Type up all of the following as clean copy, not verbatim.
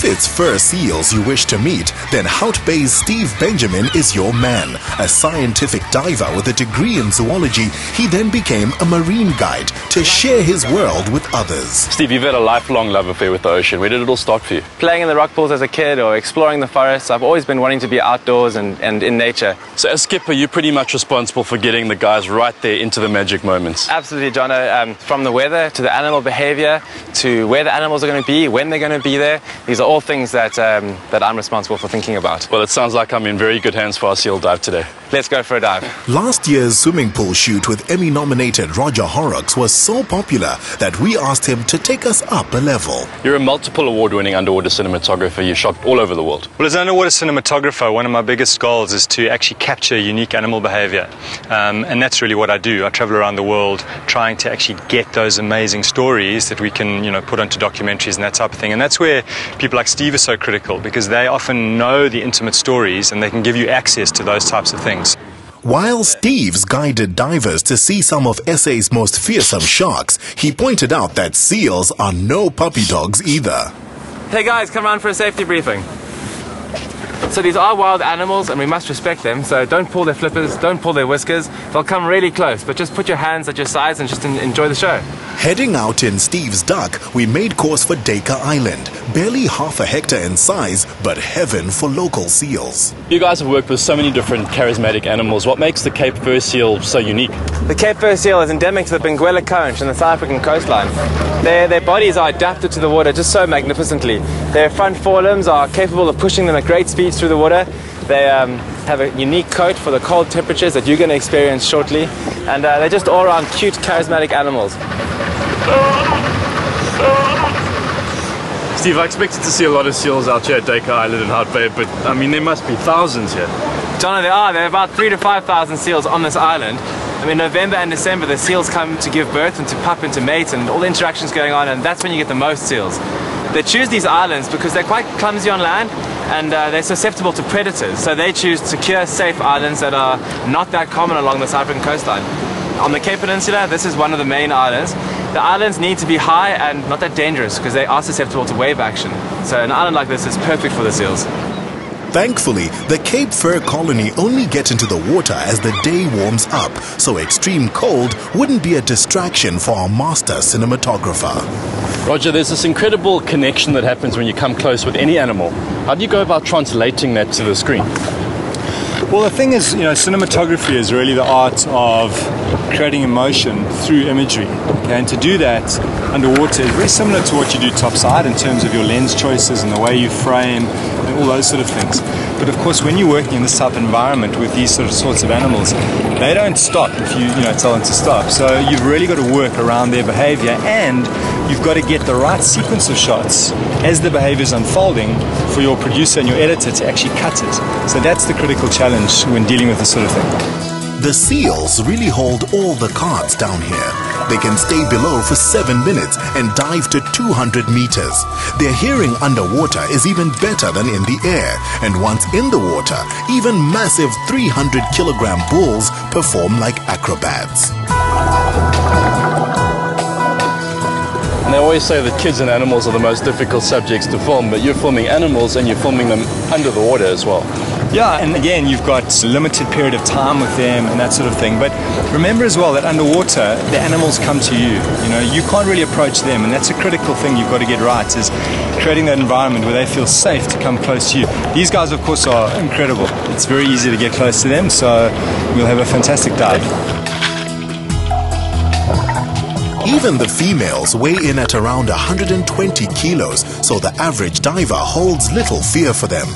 If it's fur seals you wish to meet, then Hout Bay's Steve Benjamin is your man. A scientific diver with a degree in zoology, he then became a marine guide to share his world with others. Steve, you've had a lifelong love affair with the ocean. Where did it all start for you? Playing in the rock pools as a kid or exploring the forests. I've always been wanting to be outdoors and in nature. So as skipper, you're pretty much responsible for getting the guys right there into the magic moments. Absolutely, Jono. From the weather to the animal behavior to where the animals are going to be, when they're going to be there, these are all things that I'm responsible for thinking about. Well, it sounds like I'm in very good hands for our seal dive today. Let's go for a dive. Last year's swimming pool shoot with Emmy-nominated Roger Horrocks was so popular that we asked him to take us up a level. You're a multiple award-winning underwater cinematographer. You shot all over the world. Well, as an underwater cinematographer, one of my biggest goals is to actually capture unique animal behavior. And that's really what I do. I travel around the world trying to actually get those amazing stories that we can, put onto documentaries and that type of thing. And that's where people like Steve are so critical, because they often know the intimate stories and they can give you access to those types of things. While Steve's guided divers to see some of SA's most fearsome sharks, he pointed out that seals are no puppy dogs either. Hey guys, come around for a safety briefing. So these are wild animals and we must respect them, so don't pull their flippers, don't pull their whiskers. They'll come really close, but just put your hands at your sides and just enjoy the show. Heading out in Steve's duck, we made course for Dacre Island. Barely half a hectare in size, but heaven for local seals. You guys have worked with so many different charismatic animals. What makes the Cape fur seal so unique? The Cape fur seal is endemic to the Benguela Conch and the South African coastline. Their bodies are adapted to the water just so magnificently. Their front forelimbs are capable of pushing them at great speeds through the water. They have a unique coat for the cold temperatures that you're going to experience shortly. And they're just all-around cute, charismatic animals. Steve, I expected to see a lot of seals out here at Dacre Island and Hout Bay, but I mean, there must be thousands here. Jono, there are about 3,000 to 5,000 seals on this island. I mean, November and December, the seals come to give birth and to pup and to mate and all the interactions going on, and that's when you get the most seals. They choose these islands because they're quite clumsy on land and they're susceptible to predators. So they choose secure, safe islands that are not that common along the South African coastline. On the Cape Peninsula, this is one of the main islands. The islands need to be high and not that dangerous because they are susceptible to wave action. So an island like this is perfect for the seals. Thankfully, the Cape Fur colony only get into the water as the day warms up, so extreme cold wouldn't be a distraction for our master cinematographer. Roger, there's this incredible connection that happens when you come close with any animal. How do you go about translating that to the screen? Well, the thing is, cinematography is really the art of creating emotion through imagery. Okay? And to do that underwater is very similar to what you do topside in terms of your lens choices and the way you frame and all those sort of things. But of course, when you're working in this type of environment with these sorts of animals, they don't stop if you tell them to stop. So you've really got to work around their behavior, and you've got to get the right sequence of shots as the behavior is unfolding for your producer and your editor to actually cut it. So that's the critical challenge when dealing with this sort of thing. The seals really hold all the cards down here. They can stay below for 7 minutes and dive to 200 meters. Their hearing underwater is even better than in the air. And once in the water, even massive 300-kilogram bulls perform like acrobats. And they always say that kids and animals are the most difficult subjects to film, but you're filming animals and you're filming them under the water as well. Yeah, and again, you've got a limited period of time with them and that sort of thing. But remember as well that underwater, the animals come to you. You can't really approach them, and that's a critical thing you've got to get right, is creating that environment where they feel safe to come close to you. These guys, of course, are incredible. It's very easy to get close to them, so we'll have a fantastic dive. Even the females weigh in at around 120 kilos, so the average diver holds little fear for them.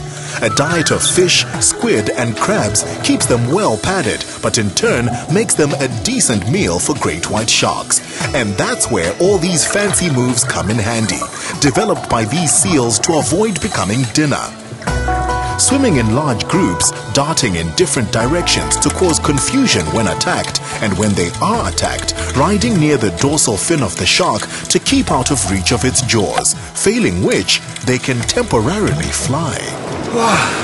A diet of fish, squid and crabs keeps them well padded, but in turn makes them a decent meal for great white sharks. And that's where all these fancy moves come in handy, developed by these seals to avoid becoming dinner. Swimming in large groups, darting in different directions to cause confusion when attacked, and when they are attacked, riding near the dorsal fin of the shark to keep out of reach of its jaws, failing which they can temporarily fly.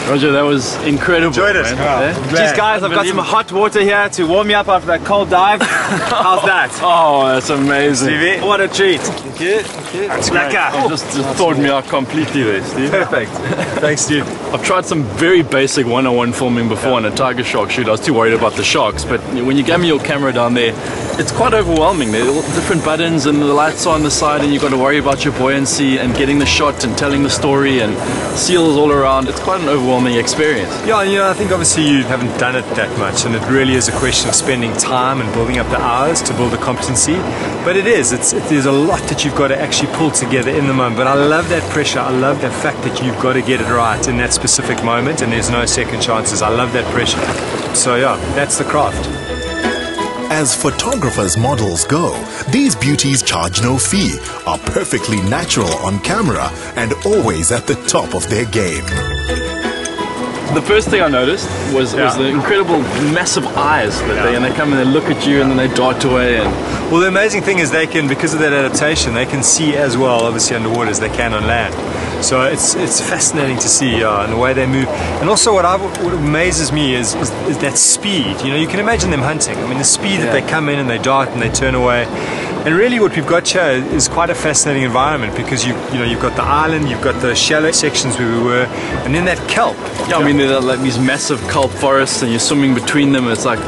Roger, that was incredible. Enjoyed it. Man. Yeah. Jeez, guys, I've got some hot water here to warm me up after that cold dive. How's that? Oh, that's amazing. Stevie, what a treat. Thank you. That's lekker. Just thawed me out completely there, Steve. Perfect. Thanks, Steve. I've tried some very basic one-on-one filming before on a tiger shark shoot. I was too worried about the sharks, but when you gave me your camera down there, it's quite overwhelming. There are all different buttons and the lights are on the side, and you've got to worry about your buoyancy and getting the shot and telling the story and seals all around. It's quite an overwhelming experience. Yeah, you know, I think obviously you haven't done it that much, and it really is a question of spending time and building up the hours to build a competency. But there's a lot that you've got to actually pull together in the moment. But I love that pressure. I love the fact that you've got to get it right in that specific moment, and there's no second chances. I love that pressure. So yeah, that's the craft. As photographers' models go, these beauties charge no fee, are perfectly natural on camera, and always at the top of their game. The first thing I noticed was the incredible massive eyes that they come and they look at you and then they dart away. And well, the amazing thing is they can, because of that adaptation, they can see as well, obviously underwater, as they can on land. So it's fascinating to see and the way they move. And also what amazes me is that speed. You know, you can imagine them hunting. I mean, the speed that they come in and they dart and they turn away. And really what we've got here is quite a fascinating environment, because you've got the island, you've got the shallow sections where we were, and then that kelp. Yeah, I mean, they're like these massive kelp forests, and you're swimming between them. It's like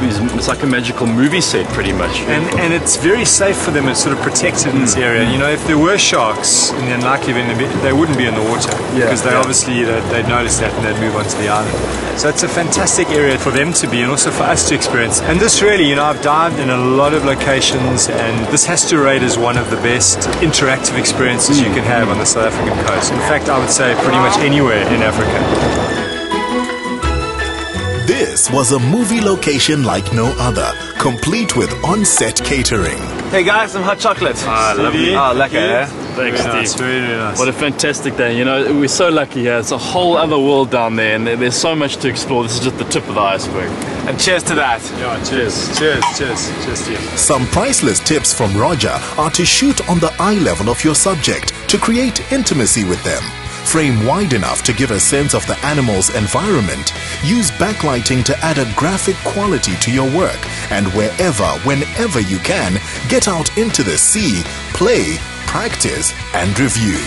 a magical movie set, pretty much. And it's very safe for them. It's sort of protected in this area. You know, if there were sharks in the unlikely event, they wouldn't be in the water, because they obviously they'd notice that and they'd move onto the island. So it's a fantastic area for them to be, and also for us to experience. And this really, you know, I've dived in a lot of locations, and this has to rate as one of the best interactive experiences you can have on the South African coast. In fact, I would say pretty much anywhere in Africa. This was a movie location like no other, complete with on-set catering. Hey guys, some hot chocolate. Lovely. Oh, lekker, eh? Thanks, Steve. Nice, very nice. What a fantastic day. You know, we're so lucky here. It's a whole other world down there, and there's so much to explore. This is just the tip of the iceberg. And cheers to that. Yeah, cheers. Cheers, cheers, cheers to you. Some priceless tips from Roger are to shoot on the eye level of your subject to create intimacy with them. Frame wide enough to give a sense of the animal's environment. Use backlighting to add a graphic quality to your work. And whenever you can, get out into the sea, play, practice, and review.